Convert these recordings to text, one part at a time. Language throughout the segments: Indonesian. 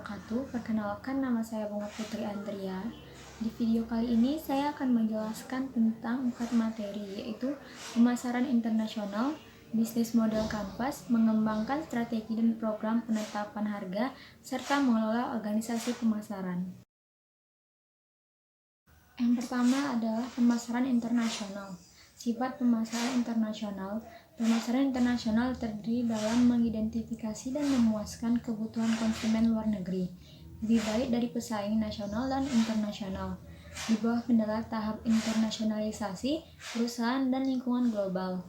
wabarakatuh. Perkenalkan, nama saya Bunga Putri Andrea. Di video kali ini saya akan menjelaskan tentang 4 materi, yaitu pemasaran internasional, bisnis model kanvas, mengembangkan strategi dan program penetapan harga, serta mengelola organisasi pemasaran. Yang pertama adalah pemasaran internasional. Sifat pemasaran internasional. Pemasaran internasional terdiri dalam mengidentifikasi dan memuaskan kebutuhan konsumen luar negeri, lebih baik dari pesaing nasional dan internasional, di bawah kendala tahap internasionalisasi, perusahaan, dan lingkungan global.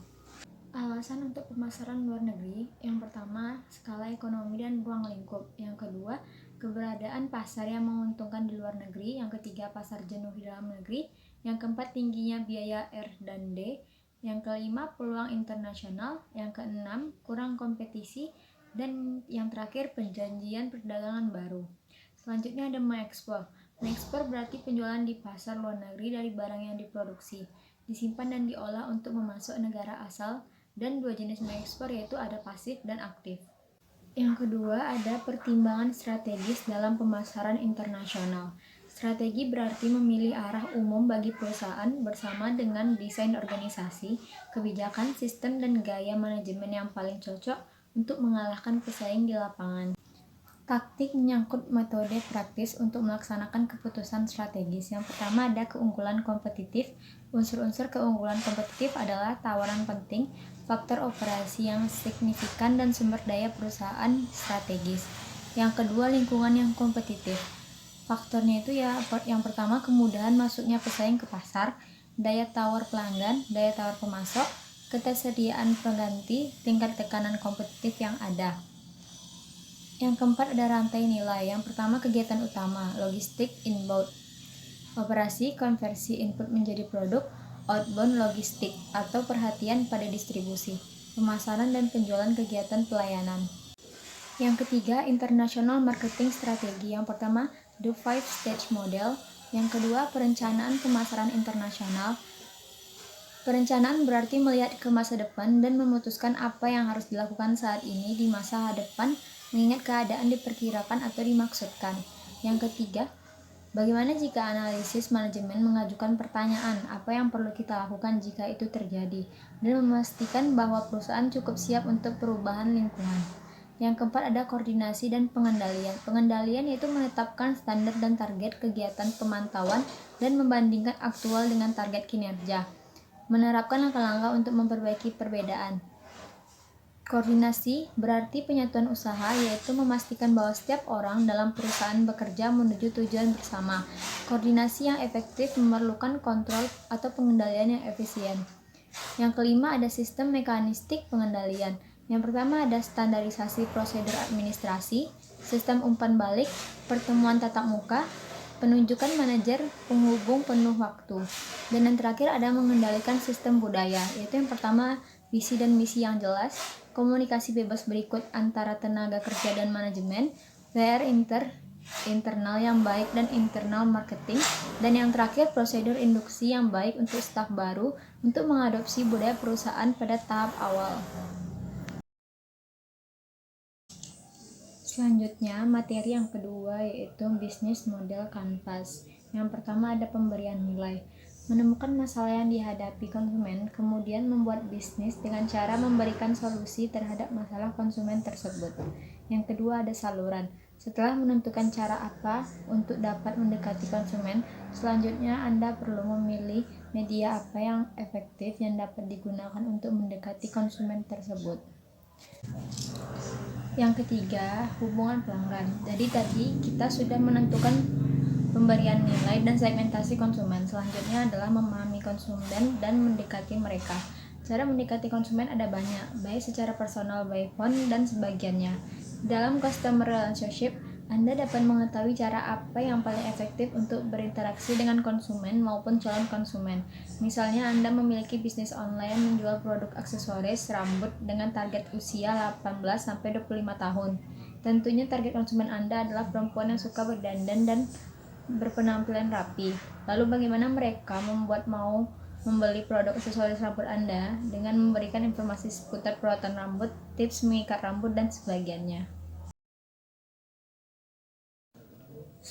Alasan untuk pemasaran luar negeri, yang pertama, skala ekonomi dan ruang lingkup. Yang kedua, keberadaan pasar yang menguntungkan di luar negeri. Yang ketiga, pasar jenuh di dalam negeri. Yang keempat, tingginya biaya R dan D. Yang kelima, peluang internasional. Yang keenam, kurang kompetisi. Dan yang terakhir, perjanjian perdagangan baru. Selanjutnya ada mengekspor. Mengekspor berarti penjualan di pasar luar negeri dari barang yang diproduksi, disimpan dan diolah untuk memasuk negara asal. Dan dua jenis mengekspor, yaitu ada pasif dan aktif. Yang kedua ada pertimbangan strategis dalam pemasaran internasional. Strategi berarti memilih arah umum bagi perusahaan bersama dengan desain organisasi, kebijakan, sistem, dan gaya manajemen yang paling cocok untuk mengalahkan pesaing di lapangan. Taktik menyangkut metode praktis untuk melaksanakan keputusan strategis. Yang pertama ada keunggulan kompetitif. Unsur-unsur keunggulan kompetitif adalah tawaran penting, faktor operasi yang signifikan, dan sumber daya perusahaan strategis. Yang kedua, lingkungan yang kompetitif. Faktornya itu yang pertama kemudahan masuknya pesaing ke pasar, daya tawar pelanggan, daya tawar pemasok, ketersediaan pengganti, tingkat tekanan kompetitif yang ada. Yang keempat ada rantai nilai. Yang pertama kegiatan utama, logistik inbound, operasi konversi input menjadi produk, outbound logistik atau perhatian pada distribusi, pemasaran dan penjualan kegiatan pelayanan. Yang ketiga international marketing strategi. Yang pertama the 5-stage model. Yang kedua perencanaan pemasaran internasional. Perencanaan berarti melihat ke masa depan dan memutuskan apa yang harus dilakukan saat ini di masa depan, mengingat keadaan diperkirakan atau dimaksudkan. Yang ketiga, bagaimana jika analisis manajemen mengajukan pertanyaan apa yang perlu kita lakukan jika itu terjadi, dan memastikan bahwa perusahaan cukup siap untuk perubahan lingkungan. Yang keempat ada koordinasi dan pengendalian. Pengendalian yaitu menetapkan standar dan target kegiatan pemantauan dan membandingkan aktual dengan target kinerja. Menerapkan langkah-langkah untuk memperbaiki perbedaan. Koordinasi berarti penyatuan usaha, yaitu memastikan bahwa setiap orang dalam perusahaan bekerja menuju tujuan bersama. Koordinasi yang efektif memerlukan kontrol atau pengendalian yang efisien. Yang kelima ada sistem mekanistik pengendalian. Yang pertama ada standarisasi prosedur administrasi, sistem umpan balik, pertemuan tatap muka, penunjukan manajer penghubung penuh waktu. Dan yang terakhir ada mengendalikan sistem budaya, yaitu yang pertama visi dan misi yang jelas, komunikasi bebas berikut antara tenaga kerja dan manajemen, PR internal yang baik dan internal marketing, dan yang terakhir prosedur induksi yang baik untuk staf baru untuk mengadopsi budaya perusahaan pada tahap awal. Selanjutnya, materi yang kedua yaitu bisnis model kanvas. Yang pertama ada pemberian nilai. Menemukan masalah yang dihadapi konsumen, kemudian membuat bisnis dengan cara memberikan solusi terhadap masalah konsumen tersebut. Yang kedua ada saluran. Setelah menentukan cara apa untuk dapat mendekati konsumen, selanjutnya Anda perlu memilih media apa yang efektif yang dapat digunakan untuk mendekati konsumen tersebut. Yang ketiga, hubungan pelanggan. Jadi tadi kita sudah menentukan pemberian nilai dan segmentasi konsumen. Selanjutnya adalah memahami konsumen dan mendekati mereka. Cara mendekati konsumen ada banyak, baik secara personal by phone dan sebagiannya. Dalam customer relationship, Anda dapat mengetahui cara apa yang paling efektif untuk berinteraksi dengan konsumen maupun calon konsumen. Misalnya Anda memiliki bisnis online menjual produk aksesoris rambut dengan target usia 18-25 tahun. Tentunya target konsumen Anda adalah perempuan yang suka berdandan dan berpenampilan rapi. Lalu bagaimana mereka membuat mau membeli produk aksesoris rambut Anda dengan memberikan informasi seputar perawatan rambut, tips mengikat rambut, dan sebagainya.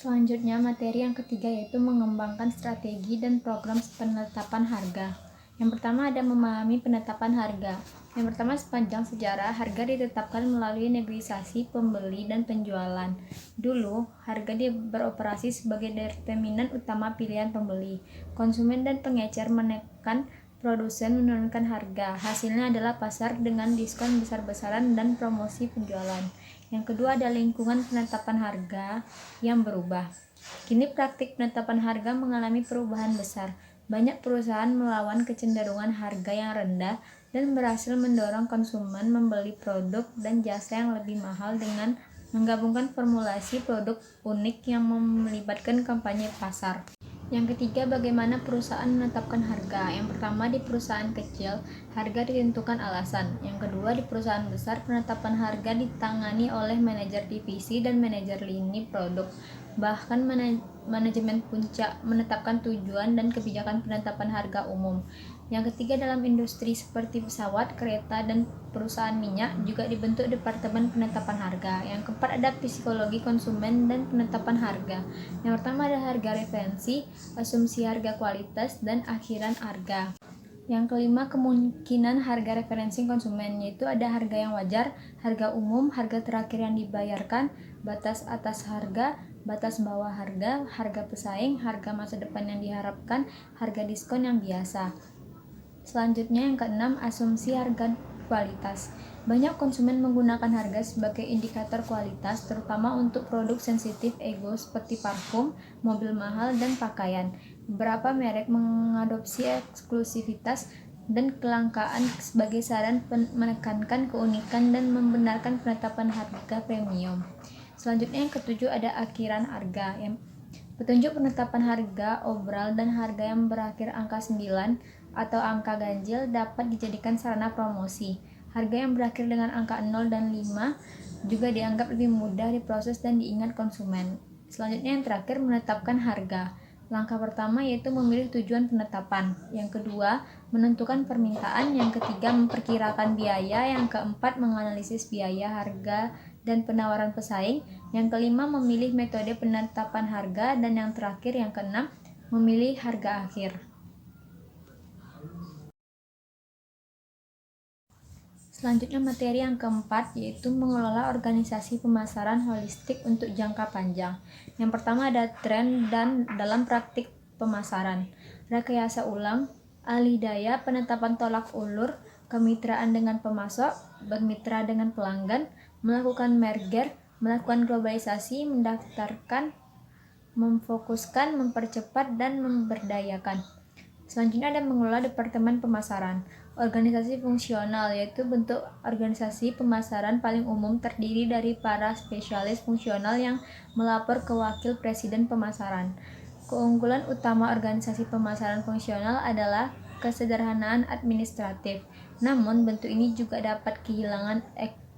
Selanjutnya, materi yang ketiga yaitu mengembangkan strategi dan program penetapan harga. Yang pertama ada memahami penetapan harga. Yang pertama, sepanjang sejarah, harga ditetapkan melalui negosiasi pembeli dan penjualan. Dulu, harga beroperasi sebagai determinan utama pilihan pembeli. Konsumen dan pengecer menekan produsen menurunkan harga. Hasilnya adalah pasar dengan diskon besar-besaran dan promosi penjualan. Yang kedua ada lingkungan penetapan harga yang berubah. Kini praktik penetapan harga mengalami perubahan besar. Banyak perusahaan melawan kecenderungan harga yang rendah dan berhasil mendorong konsumen membeli produk dan jasa yang lebih mahal dengan menggabungkan formulasi produk unik yang melibatkan kampanye pasar. Yang ketiga, bagaimana perusahaan menetapkan harga. Yang pertama, di perusahaan kecil, harga ditentukan alasan. Yang kedua, di perusahaan besar, penetapan harga ditangani oleh manajer divisi dan manajer lini produk. Bahkan manajemen puncak menetapkan tujuan dan kebijakan penetapan harga umum. Yang ketiga, dalam industri seperti pesawat, kereta, dan perusahaan minyak juga dibentuk departemen penetapan harga. Yang keempat ada psikologi konsumen dan penetapan harga. Yang pertama ada harga referensi, asumsi harga kualitas, dan akhiran harga. Yang kelima, kemungkinan harga referensi konsumen, yaitu ada harga yang wajar, harga umum, harga terakhir yang dibayarkan, batas atas harga, batas bawah harga, harga pesaing, harga masa depan yang diharapkan, harga diskon yang biasa. Selanjutnya yang keenam, asumsi harga kualitas. Banyak konsumen menggunakan harga sebagai indikator kualitas, terutama untuk produk sensitif ego seperti parfum, mobil mahal, dan pakaian. Beberapa merek mengadopsi eksklusivitas dan kelangkaan sebagai saran menekankan keunikan dan membenarkan penetapan harga premium. Selanjutnya yang ketujuh ada akhiran harga. Petunjuk penetapan harga obral dan harga yang berakhir angka 9 atau angka ganjil dapat dijadikan sarana promosi. Harga yang berakhir dengan angka 0 dan 5 juga dianggap lebih mudah diproses dan diingat konsumen. Selanjutnya yang terakhir, menetapkan harga. Langkah pertama yaitu memilih tujuan penetapan. Yang kedua, menentukan permintaan. Yang ketiga, memperkirakan biaya. Yang keempat, menganalisis biaya, harga, dan penawaran pesaing. Yang kelima, memilih metode penetapan harga. Dan yang terakhir, yang keenam, memilih harga akhir. Selanjutnya materi yang keempat yaitu mengelola organisasi pemasaran holistik untuk jangka panjang. Yang pertama ada tren dan dalam praktik pemasaran, rekayasa ulang, alih daya, penetapan tolak ulur, kemitraan dengan pemasok, bermitra dengan pelanggan, melakukan merger, melakukan globalisasi, mendaftarkan, memfokuskan, mempercepat, dan memberdayakan. Selanjutnya ada mengelola departemen pemasaran. Organisasi fungsional yaitu bentuk organisasi pemasaran paling umum terdiri dari para spesialis fungsional yang melapor ke wakil presiden pemasaran. Keunggulan utama organisasi pemasaran fungsional adalah kesederhanaan administratif. Namun bentuk ini juga dapat kehilangan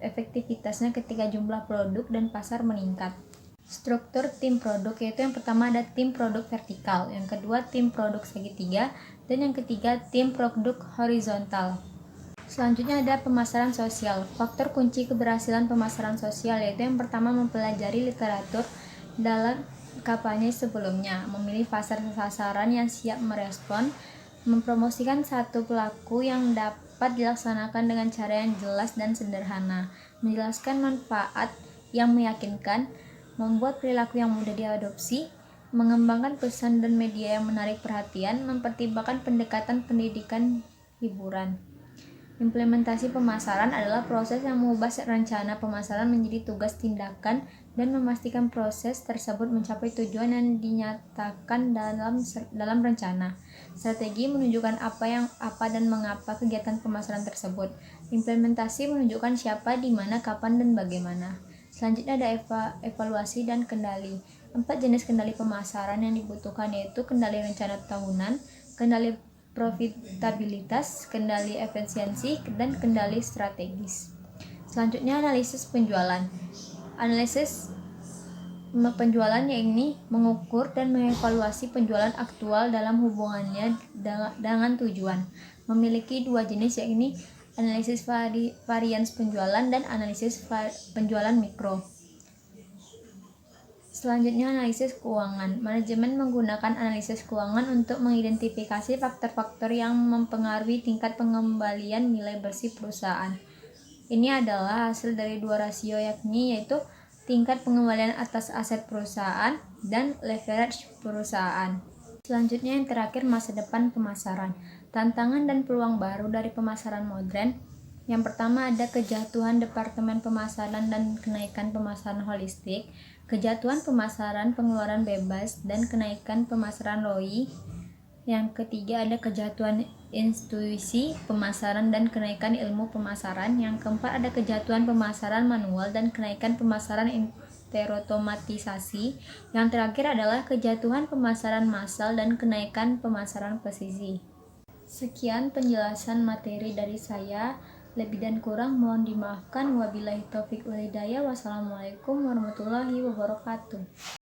efektivitasnya ketika jumlah produk dan pasar meningkat. Struktur tim produk yaitu yang pertama ada tim produk vertikal, yang kedua tim produk segitiga, dan yang ketiga tim produk horizontal. Selanjutnya ada pemasaran sosial. Faktor kunci keberhasilan pemasaran sosial yaitu yang pertama mempelajari literatur dalam kampanye sebelumnya, memilih pasar sasaran yang siap merespon, mempromosikan satu pelaku yang dapat dilaksanakan dengan cara yang jelas dan sederhana, menjelaskan manfaat yang meyakinkan, membuat perilaku yang mudah diadopsi, mengembangkan pesan dan media yang menarik perhatian, mempertimbangkan pendekatan pendidikan hiburan. Implementasi pemasaran adalah proses yang mengubah rencana pemasaran menjadi tugas tindakan dan memastikan proses tersebut mencapai tujuan yang dinyatakan dalam rencana. Strategi menunjukkan apa dan mengapa kegiatan pemasaran tersebut. Implementasi menunjukkan siapa, di mana, kapan, dan bagaimana. Selanjutnya ada evaluasi dan kendali. 4 jenis kendali pemasaran yang dibutuhkan yaitu kendali rencana tahunan, kendali profitabilitas, kendali efisiensi, dan kendali strategis. Selanjutnya analisis penjualan. Analisis penjualan yakni mengukur dan mengevaluasi penjualan aktual dalam hubungannya dengan tujuan. Memiliki 2 jenis yakni analisis varians penjualan dan analisis penjualan mikro. Selanjutnya, analisis keuangan. Manajemen menggunakan analisis keuangan untuk mengidentifikasi faktor-faktor yang mempengaruhi tingkat pengembalian nilai bersih perusahaan. Ini adalah hasil dari dua rasio, yaitu tingkat pengembalian atas aset perusahaan dan leverage perusahaan. Selanjutnya, yang terakhir, masa depan pemasaran. Tantangan dan peluang baru dari pemasaran modern. Yang pertama, ada kejatuhan departemen pemasaran dan kenaikan pemasaran holistik, kejatuhan pemasaran pengeluaran bebas, dan kenaikan pemasaran ROI. Yang ketiga, ada kejatuhan institusi pemasaran dan kenaikan ilmu pemasaran. Yang keempat, ada kejatuhan pemasaran manual dan kenaikan pemasaran terotomatisasi. Yang terakhir adalah kejatuhan pemasaran massal dan kenaikan pemasaran presisi. Sekian penjelasan materi dari saya. Lebih dan kurang mohon dimaafkan. Wabillahi taufik wal hidayah. Wassalamualaikum warahmatullahi wabarakatuh.